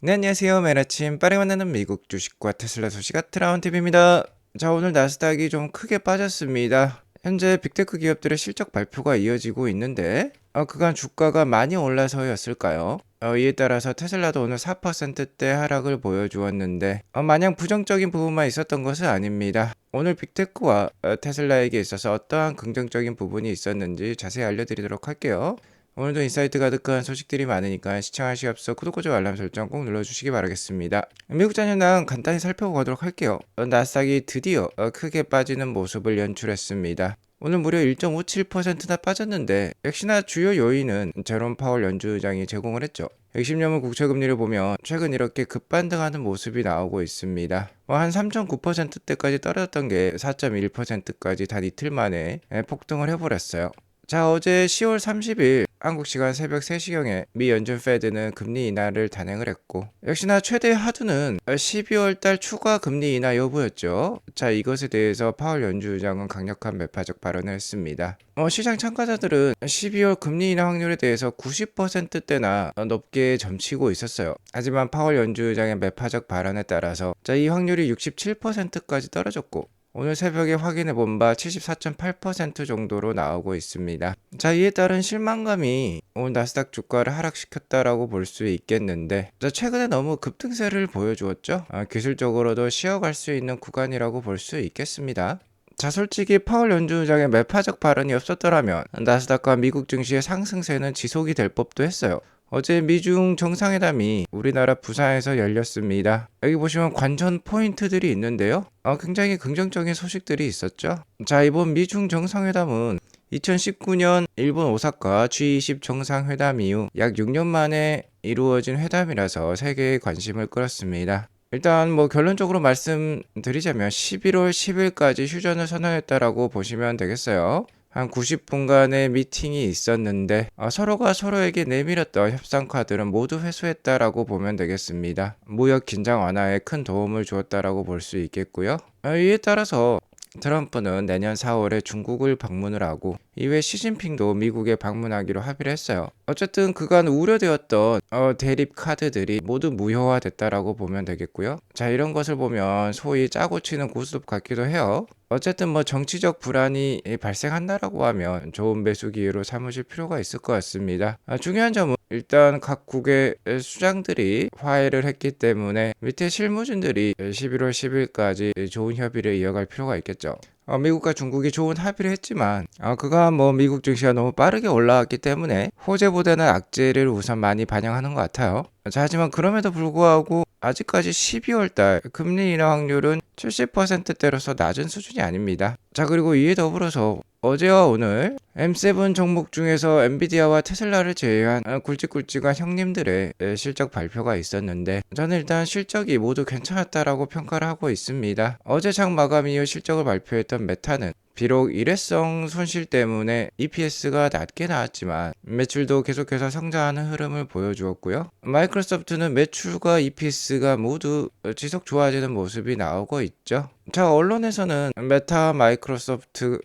네, 안녕하세요. 매일 아침 빠르게 만나는 미국 주식과 테슬라 소식 트라운 TV입니다. 자, 오늘 나스닥이 좀 크게 빠졌습니다. 현재 빅테크 기업들의 실적 발표가 이어지고 있는데 그간 주가가 많이 올라서였을까요? 이에 따라서 테슬라도 오늘 4%대 하락을 보여주었는데 마냥 부정적인 부분만 있었던 것은 아닙니다. 오늘 빅테크와 테슬라에게 있어서 어떠한 긍정적인 부분이 있었는지 자세히 알려드리도록 할게요. 오늘도 인사이트 가득한 소식들이 많으니까 시청하시기 앞서 구독과 좋아요 알람 설정 꼭 눌러주시기 바라겠습니다. 미국 잔여당 간단히 살펴보도록 할게요. 나스닥이 드디어 크게 빠지는 모습을 연출했습니다. 오늘 무려 1.57%나 빠졌는데 역시나 주요 요인은 제롬 파월 연주의장이 제공을 했죠. 60년물 국채금리를 보면 최근 이렇게 급반등하는 모습이 나오고 있습니다. 한 3.9%대까지 떨어졌던 게 4.1%까지 단 이틀 만에 폭등을 해버렸어요. 자, 어제 10월 30일 한국 시간 새벽 3시경에 미 연준 페드는 금리 인하를 단행을 했고 역시나 최대 하두는 12월 달 추가 금리 인하 여부였죠. 자, 이것에 대해서 파월 연주의장은 강력한 매파적 발언을 했습니다. 시장 참가자들은 12월 금리 인하 확률에 대해서 90%대나 높게 점치고 있었어요. 하지만 파월 연주의장의 매파적 발언에 따라서 이 확률이 67%까지 떨어졌고 오늘 새벽에 확인해 본 바 74.8% 정도로 나오고 있습니다. 자, 이에 따른 실망감이 오늘 나스닥 주가를 하락시켰다라고 볼 수 있겠는데 최근에 너무 급등세를 보여주었죠. 기술적으로도 쉬어갈 수 있는 구간이라고 볼 수 있겠습니다. 자, 솔직히 파월 연주의장의 매파적 발언이 없었더라면 나스닥과 미국 증시의 상승세는 지속이 될 법도 했어요. 어제 미중 정상회담이 우리나라 부산에서 열렸습니다. 여기 보시면 관전 포인트들이 있는데요. 굉장히 긍정적인 소식들이 있었죠. 자, 이번 미중 정상회담은 2019년 일본 오사카 G20 정상회담 이후 약 6년 만에 이루어진 회담이라서 세계의 관심을 끌었습니다. 일단 결론적으로 말씀드리자면 11월 10일까지 휴전을 선언했다라고 보시면 되겠어요. 한 90분간의 미팅이 있었는데 서로가 서로에게 내밀었던 협상 카드는 모두 회수했다라고 보면 되겠습니다. 무역 긴장 완화에 큰 도움을 주었다라고 볼 수 있겠고요. 이에 따라서 트럼프는 내년 4월에 중국을 방문을 하고 이외 시진핑도 미국에 방문하기로 합의를 했어요. 어쨌든 그간 우려되었던 대립 카드들이 모두 무효화됐다라고 보면 되겠고요. 자, 이런 것을 보면 소위 짜고 치는 고스톱 같기도 해요. 어쨌든 정치적 불안이 발생한다라고 하면 좋은 매수 기회로 삼으실 필요가 있을 것 같습니다. 중요한 점은 일단 각국의 수장들이 화해를 했기 때문에 밑에 실무진들이 11월 10일까지 좋은 협의를 이어갈 필요가 있겠죠. 미국과 중국이 좋은 합의를 했지만 그간 미국 증시가 너무 빠르게 올라왔기 때문에 호재보다는 악재를 우선 많이 반영하는 것 같아요. 자, 하지만 그럼에도 불구하고 아직까지 12월 달 금리 인하 확률은 70%대로서 낮은 수준이 아닙니다. 자, 그리고 이에 더불어서 어제와 오늘 M7 종목 중에서 엔비디아와 테슬라를 제외한 굵직굵직한 형님들의 실적 발표가 있었는데 저는 일단 실적이 모두 괜찮았다라고 평가를 하고 있습니다. 어제 장 마감 이후 실적을 발표했던 메타는 비록 일회성 손실 때문에 EPS가 낮게 나왔지만 매출도 계속해서 성장하는 흐름을 보여주었고요. 마이크로소프트는 매출과 EPS가 모두 지속 좋아지는 모습이 나오고 있죠. 자, 언론에서는 메타 마이크로소프트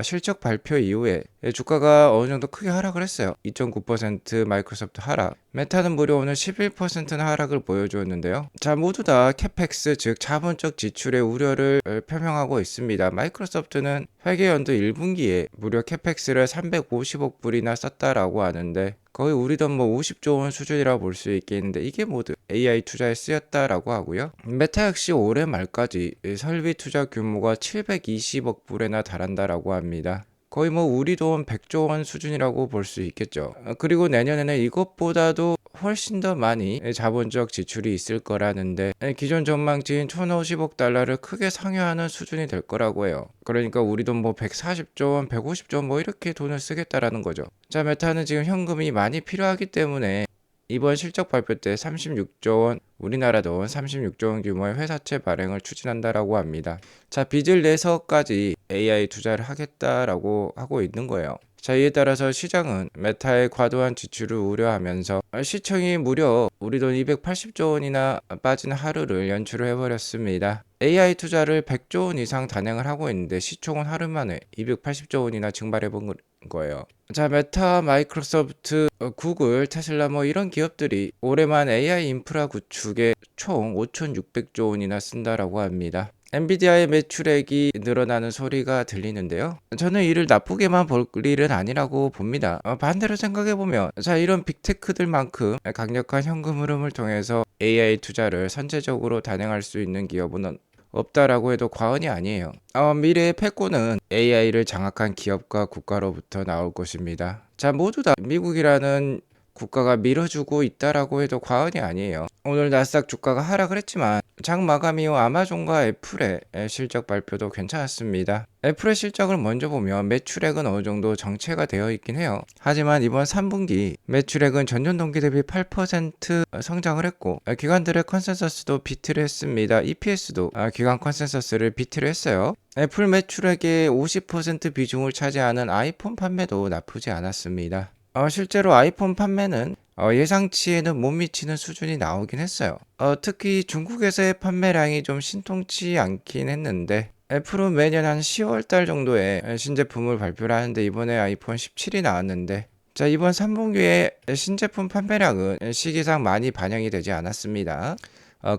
실적 발표 이후에 주가가 어느 정도 크게 하락을 했어요. 2.9% 마이크로소프트 하락. 메타는 무려 오늘 11%는 하락을 보여주었는데요. 자, 모두 다 캐펙스 즉 자본적 지출의 우려를 표명하고 있습니다. 마이크로소프트는 회계연도 1분기에 무려 캐펙스를 350억 불이나 썼다라고 하는데 거의 우리 돈 50조 원 수준이라고 볼 수 있겠는데 이게 모두 AI 투자에 쓰였다라고 하고요. 메타 역시 올해 말까지 설비 투자 규모가 720억 불에나 달한다라고 합니다. 거의 우리 돈 100조 원 수준이라고 볼 수 있겠죠. 그리고 내년에는 이것보다도 훨씬 더 많이 자본적 지출이 있을 거라는데 기존 전망치인 1050억 달러를 크게 상회하는 수준이 될 거라고 해요. 그러니까 우리 돈 140조 원, 150조 원 이렇게 돈을 쓰겠다라는 거죠. 자, 메타는 지금 현금이 많이 필요하기 때문에 이번 실적 발표 때 36조 원, 우리나라 돈 36조 원 규모의 회사채 발행을 추진한다라고 합니다. 자, 빚을 내서까지 AI 투자를 하겠다라고 하고 있는 거예요. 자, 이에 따라서 시장은 메타의 과도한 지출을 우려하면서 시총이 무려 우리 돈 280조 원이나 빠진 하루를 연출을 해버렸습니다. AI 투자를 100조 원 이상 단행을 하고 있는데 시총은 하루 만에 280조 원이나 증발해본 거예요. 자, 메타, 마이크로소프트, 구글, 테슬라 뭐 이런 기업들이 올해만 AI 인프라 구축에 총 5,600조 원이나 쓴다라고 합니다. 엔비디아의 매출액이 늘어나는 소리가 들리는데요. 저는 이를 나쁘게만 볼 일은 아니라고 봅니다. 반대로 생각해보면, 자, 이런 빅테크들만큼 강력한 현금 흐름을 통해서 AI 투자를 선제적으로 단행할 수 있는 기업은 없다라고 해도 과언이 아니에요. 미래의 패권은 AI를 장악한 기업과 국가로부터 나올 것입니다. 자, 모두 다 미국이라는 국가가 밀어주고 있다라고 해도 과언이 아니에요. 오늘 나스닥 주가가 하락을 했지만 장 마감 이후 아마존과 애플의 실적 발표도 괜찮았습니다. 애플의 실적을 먼저 보면 매출액은 어느 정도 정체가 되어 있긴 해요. 하지만 이번 3분기 매출액은 전년 동기 대비 8% 성장을 했고 기관들의 컨센서스도 비트를 했습니다. EPS도 기관 컨센서스를 비트를 했어요. 애플 매출액의 50% 비중을 차지하는 아이폰 판매도 나쁘지 않았습니다. 실제로 아이폰 판매는 예상치에는 못 미치는 수준이 나오긴 했어요. 특히 중국에서의 판매량이 좀 신통치 않긴 했는데 애플은 매년 한 10월 달 정도에 신제품을 발표를 하는데 이번에 아이폰 17이 나왔는데 자, 이번 3분기에 신제품 판매량은 시기상 많이 반영이 되지 않았습니다.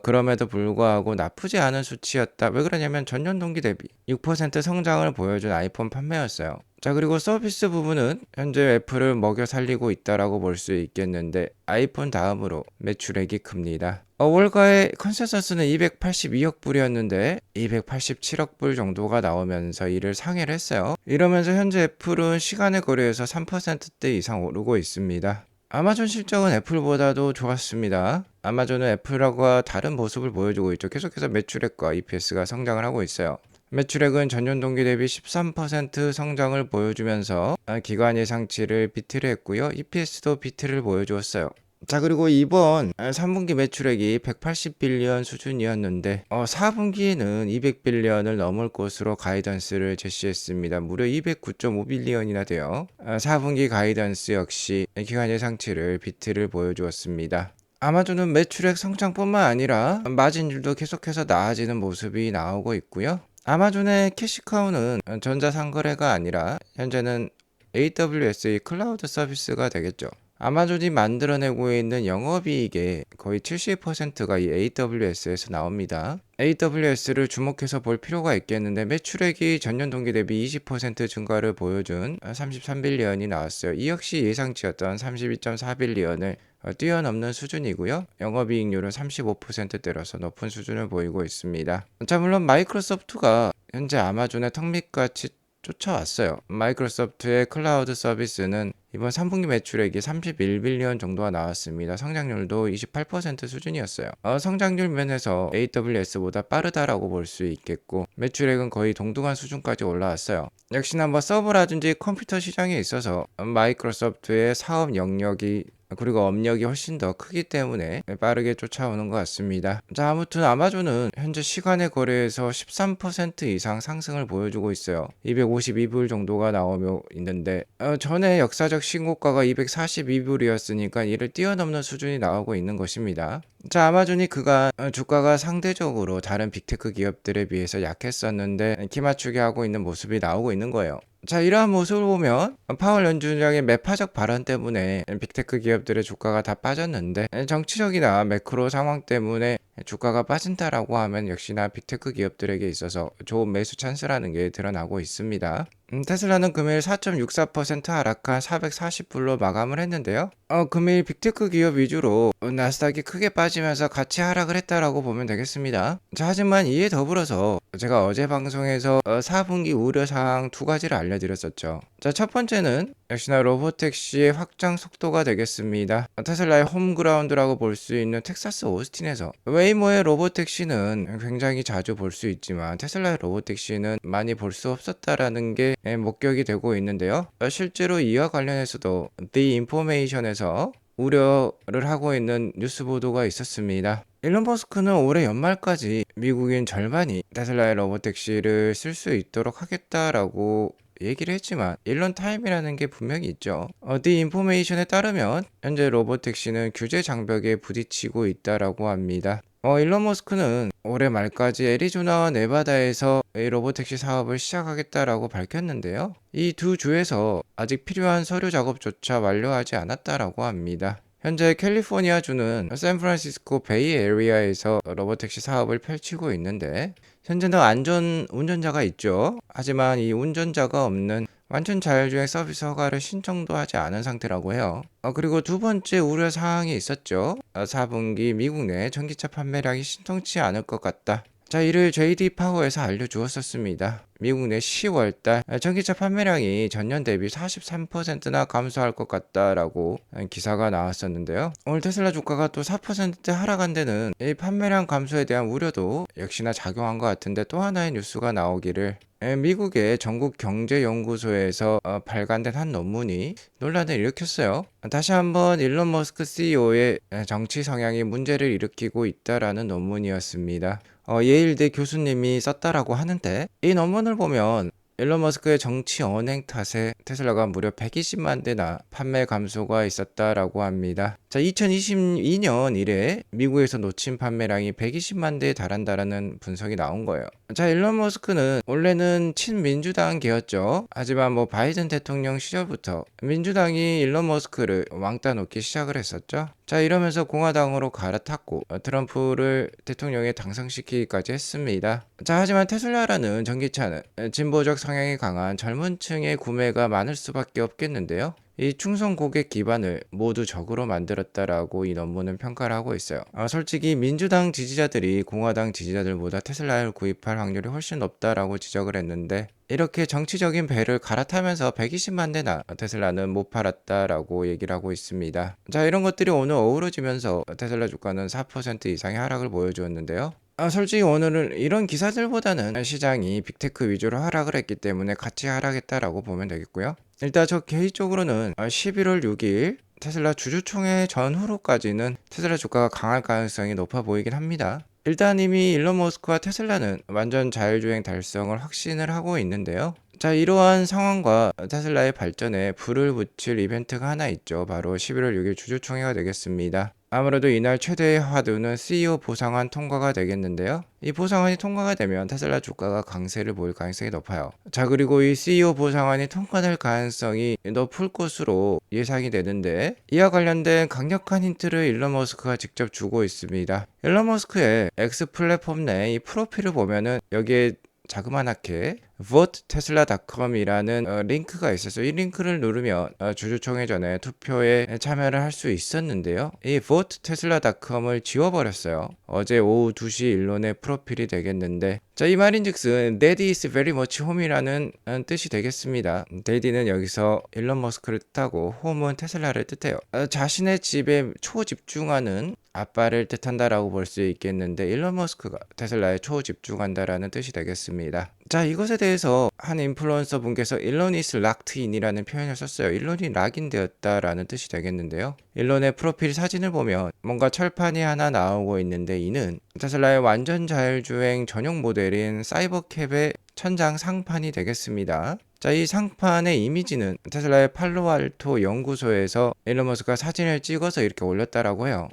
그럼에도 불구하고 나쁘지 않은 수치였다. 왜 그러냐면 전년 동기 대비 6% 성장을 보여준 아이폰 판매였어요. 자, 그리고 서비스 부분은 현재 애플을 먹여 살리고 있다라고 볼 수 있겠는데 아이폰 다음으로 매출액이 큽니다. 월가의 컨센서스는 282억 불이었는데 287억 불 정도가 나오면서 이를 상회를 했어요. 이러면서 현재 애플은 시간의 거래에서 3%대 이상 오르고 있습니다. 아마존 실적은 애플보다도 좋았습니다. 아마존은 애플과 다른 모습을 보여주고 있죠. 계속해서 매출액과 EPS가 성장을 하고 있어요. 매출액은 전년 동기 대비 13% 성장을 보여주면서 기관 예상치를 비트를 했고요. EPS도 비트를 보여주었어요. 자, 그리고 이번 3분기 매출액이 180빌리언 수준이었는데 4분기에는 200빌리언을 넘을 것으로 가이던스를 제시했습니다. 무려 209.5빌리언이나 돼요. 4분기 가이던스 역시 기관 예상치를 비트를 보여주었습니다. 아마존은 매출액 성장뿐만 아니라 마진율도 계속해서 나아지는 모습이 나오고 있고요. 아마존의 캐시카우는 전자상거래가 아니라 현재는 AWS의 클라우드 서비스가 되겠죠. 아마존이 만들어내고 있는 영업이익의 거의 70%가 이 AWS에서 나옵니다. AWS를 주목해서 볼 필요가 있겠는데 매출액이 전년 동기 대비 20% 증가를 보여준 33빌리언이 나왔어요. 이 역시 예상치였던 32.4빌리언을 뛰어넘는 수준이고요. 영업이익률은 35%대로서 높은 수준을 보이고 있습니다. 자, 물론 마이크로소프트가 현재 아마존의 턱밑같이 쫓아왔어요. 마이크로소프트의 클라우드 서비스는 이번 3분기 매출액이 31빌리언 정도가 나왔습니다. 성장률도 28% 수준이었어요. 성장률 면에서 AWS보다 빠르다라고 볼 수 있겠고 매출액은 거의 동등한 수준까지 올라왔어요. 역시나 뭐 서버라든지 컴퓨터 시장에 있어서 마이크로소프트의 사업 영역이 그리고 업력이 훨씬 더 크기 때문에 빠르게 쫓아오는 것 같습니다. 자, 아무튼 아마존은 현재 시간의 거래에서 13% 이상 상승을 보여주고 있어요. 252불 정도가 나오며 있는데 전에 역사적 신고가가 242불이었으니까 이를 뛰어넘는 수준이 나오고 있는 것입니다. 자, 아마존이 그간 주가가 상대적으로 다른 빅테크 기업들에 비해서 약했었는데 기맞추게 하고 있는 모습이 나오고 있는 거예요. 자, 이러한 모습을 보면 파월 연준장의 매파적 발언 때문에 빅테크 기업들의 주가가 다 빠졌는데 정치적이나 매크로 상황 때문에 주가가 빠진다라고 하면 역시나 빅테크 기업들에게 있어서 좋은 매수 찬스라는 게 드러나고 있습니다. 테슬라는 금일 4.64% 하락한 440불로 마감을 했는데요. 금일 빅테크 기업 위주로 나스닥이 크게 빠지면서 같이 하락을 했다라고 보면 되겠습니다. 자, 하지만 이에 더불어서 제가 어제 방송에서 4분기 우려사항 두 가지를 알려드렸었죠. 자, 첫 번째는 역시나 로보택시의 확장 속도가 되겠습니다. 테슬라의 홈그라운드라고 볼 수 있는 텍사스 오스틴에서 웨이모의 로보택시는 굉장히 자주 볼 수 있지만 테슬라의 로보택시는 많이 볼 수 없었다라는 게 목격이 되고 있는데요. 실제로 이와 관련해서도 The Information에서 우려를 하고 있는 뉴스 보도가 있었습니다. 일론 머스크는 올해 연말까지 미국인 절반이 테슬라의 로보택시를 쓸 수 있도록 하겠다라고 얘기를 했지만 일론 타임이라는 게 분명히 있죠. The Information에 따르면 현재 로보택시는 규제 장벽에 부딪히고 있다라고 합니다. 일론 머스크는 올해 말까지 애리조나와 네바다에서 이 로보택시 사업을 시작하겠다라고 밝혔는데요. 이 두 주에서 아직 필요한 서류 작업조차 완료하지 않았다라고 합니다. 현재 캘리포니아주는 샌프란시스코 베이 에리아에서 로보택시 사업을 펼치고 있는데 현재는 안전 운전자가 있죠. 하지만 이 운전자가 없는 완전 자율주행 서비스 허가를 신청도 하지 않은 상태라고 해요. 그리고 두 번째 우려 사항이 있었죠. 4분기 미국 내 전기차 판매량이 신통치 않을 것 같다. 자, 이를 JD 파워에서 알려주었었습니다. 미국 내 10월달 전기차 판매량이 전년 대비 43%나 감소할 것 같다라고 기사가 나왔었는데요. 오늘 테슬라 주가가 또 4% 하락한 데는 이 판매량 감소에 대한 우려도 역시나 작용한 것 같은데 또 하나의 뉴스가 나오기를 미국의 전국경제연구소에서 발간된 한 논문이 논란을 일으켰어요. 다시 한번 일론 머스크 CEO의 정치 성향이 문제를 일으키고 있다라는 논문이었습니다. 예일대 교수님이 썼다라고 하는데 이 논문을 보면 일론 머스크의 정치 언행 탓에 테슬라가 무려 120만 대나 판매 감소가 있었다라고 합니다. 자, 2022년 이래 미국에서 놓친 판매량이 120만 대에 달한다라는 분석이 나온 거예요. 자, 일론 머스크는 원래는 친민주당계였죠. 하지만 바이든 대통령 시절부터 민주당이 일론 머스크를 왕따 놓기 시작을 했었죠. 자, 이러면서 공화당으로 갈아탔고 트럼프를 대통령에 당선시키기까지 했습니다. 자, 하지만 테슬라라는 전기차는 진보적 성향이 강한 젊은 층의 구매가 많을 수밖에 없겠는데요. 이 충성 고객 기반을 모두 적으로 만들었다라고 이 논문은 평가를 하고 있어요. 솔직히 민주당 지지자들이 공화당 지지자들보다 테슬라를 구입할 확률이 훨씬 높다라고 지적을 했는데 이렇게 정치적인 배를 갈아타면서 120만 대나 테슬라는 못 팔았다라고 얘기를 하고 있습니다. 자, 이런 것들이 오늘 어우러지면서 테슬라 주가는 4% 이상의 하락을 보여주었는데요. 솔직히 오늘은 이런 기사들보다는 시장이 빅테크 위주로 하락을 했기 때문에 같이 하락했다라고 보면 되겠고요. 일단 저 개인적으로는 11월 6일 테슬라 주주총회 전후로까지는 테슬라 주가가 강할 가능성이 높아 보이긴 합니다. 일단 이미 일론 머스크와 테슬라는 완전 자율주행 달성을 확신을 하고 있는데요. 자, 이러한 상황과 테슬라의 발전에 불을 붙일 이벤트가 하나 있죠. 바로 11월 6일 주주총회가 되겠습니다. 아무래도 이날 최대의 화두는 CEO 보상안 통과가 되겠는데요. 이 보상안이 통과가 되면 테슬라 주가가 강세를 보일 가능성이 높아요. 자, 그리고 이 CEO 보상안이 통과될 가능성이 높을 것으로 예상이 되는데 이와 관련된 강력한 힌트를 일론 머스크가 직접 주고 있습니다. 일론 머스크의 X 플랫폼 내 이 프로필을 보면은 여기에 자그마하게 votetesla.com이라는 링크가 있어서 이 링크를 누르면 주주총회 전에 투표에 참여를 할 수 있었는데요. 이 votetesla.com을 지워버렸어요. 어제 오후 2시 일론의 프로필이 되겠는데 자, 이 말인즉슨 Daddy is very much home이라는 뜻이 되겠습니다. Daddy는 여기서 일론 머스크를 뜻하고 home은 테슬라를 뜻해요. 자신의 집에 초집중하는 아빠를 뜻한다라고 볼 수 있겠는데 일론 머스크가 테슬라에 초집중한다라는 뜻이 되겠습니다. 자, 이것에 대해서 한 인플루언서 분께서 일론 is locked in이라는 표현을 썼어요. 일론이 락인되었다라는 뜻이 되겠는데요. 일론의 프로필 사진을 보면 뭔가 철판이 하나 나오고 있는데 이는 테슬라의 완전 자율주행 전용 모델인 사이버캡의 천장 상판이 되겠습니다. 자, 이 상판의 이미지는 테슬라의 팔로알토 연구소에서 일론 머스크가 사진을 찍어서 이렇게 올렸다라고 해요.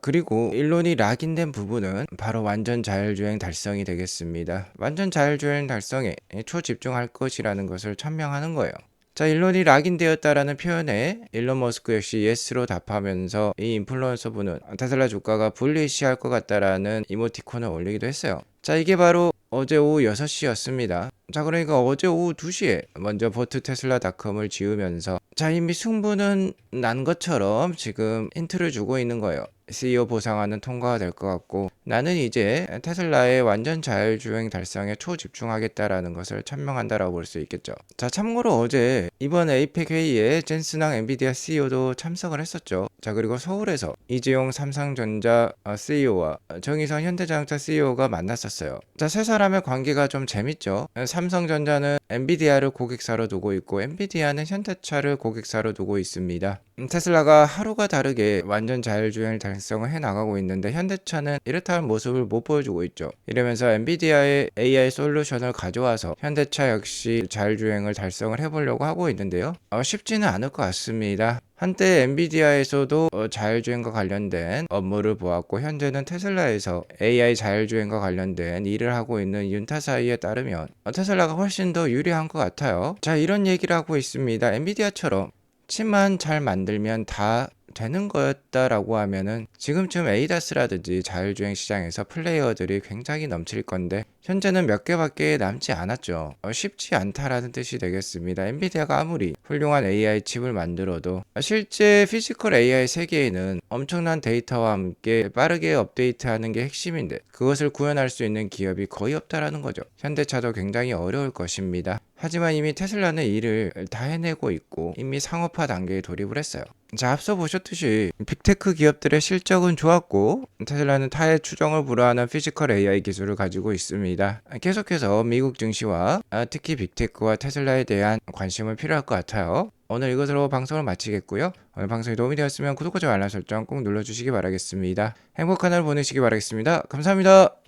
그리고 일론이 락인된 부분은 바로 완전 자율주행 달성이 되겠습니다. 완전 자율주행 달성에 초집중할 것이라는 것을 천명하는 거예요. 자, 일론이 락인되었다라는 표현에 일론 머스크 역시 예스로 답하면서 이 인플루언서 분은 테슬라 주가가 불리시할 것 같다라는 이모티콘을 올리기도 했어요. 자, 이게 바로 어제 오후 6시였습니다. 자, 그러니까 어제 오후 2시에 먼저 votetesla.com을 지우면서 자, 이미 승부는 난 것처럼 지금 힌트를 주고 있는 거예요. CEO 보상안은 통과가 될 것 같고 나는 이제 테슬라의 완전 자율주행 달성에 초집중하겠다라는 것을 천명한다라고 볼 수 있겠죠. 자, 참고로 어제 이번 에이펙 회의에 젠슨왕 엔비디아 CEO도 참석을 했었죠. 자, 그리고 서울에서 이재용 삼성전자 CEO와 정의선 현대자동차 CEO가 만났었어요. 자, 세 사람의 관계가 좀 재밌죠. 삼성전자는 엔비디아를 고객사로 두고 있고 엔비디아는 현대차를 고객사로 두고 있습니다. 테슬라가 하루가 다르게 완전 자율주행을 달성을 해나가고 있는데 현대차는 이렇다 할 모습을 못 보여주고 있죠. 이러면서 엔비디아의 AI 솔루션을 가져와서 현대차 역시 자율주행을 달성을 해보려고 하고 있는데요. 쉽지는 않을 것 같습니다. 한때 엔비디아에서도 자율주행과 관련된 업무를 보았고 현재는 테슬라에서 AI 자율주행과 관련된 일을 하고 있는 윤타사이에 따르면 테슬라가 훨씬 더 유리한 것 같아요. 자, 이런 얘기를 하고 있습니다. 엔비디아처럼 칩만 잘 만들면 다 되는 거였다라고 하면은 지금쯤 에이다스라든지 자율주행 시장에서 플레이어들이 굉장히 넘칠 건데 현재는 몇 개밖에 남지 않았죠. 쉽지 않다라는 뜻이 되겠습니다. 엔비디아가 아무리 훌륭한 AI 칩을 만들어도 실제 피지컬 AI 세계에는 엄청난 데이터와 함께 빠르게 업데이트하는 게 핵심인데 그것을 구현할 수 있는 기업이 거의 없다라는 거죠. 현대차도 굉장히 어려울 것입니다. 하지만 이미 테슬라는 이를 다 해내고 있고 이미 상업화 단계에 돌입을 했어요. 자, 앞서 보셨듯이 빅테크 기업들의 실적은 좋았고 테슬라는 타의 추정을 불허하는 피지컬 AI 기술을 가지고 있습니다. 계속해서 미국 증시와 특히 빅테크와 테슬라에 대한 관심은 필요할 것 같아요. 오늘 이것으로 방송을 마치겠고요. 오늘 방송이 도움이 되었으면 구독과 좋아요 알람 설정 꼭 눌러주시기 바라겠습니다. 행복한 하루 보내시기 바라겠습니다. 감사합니다.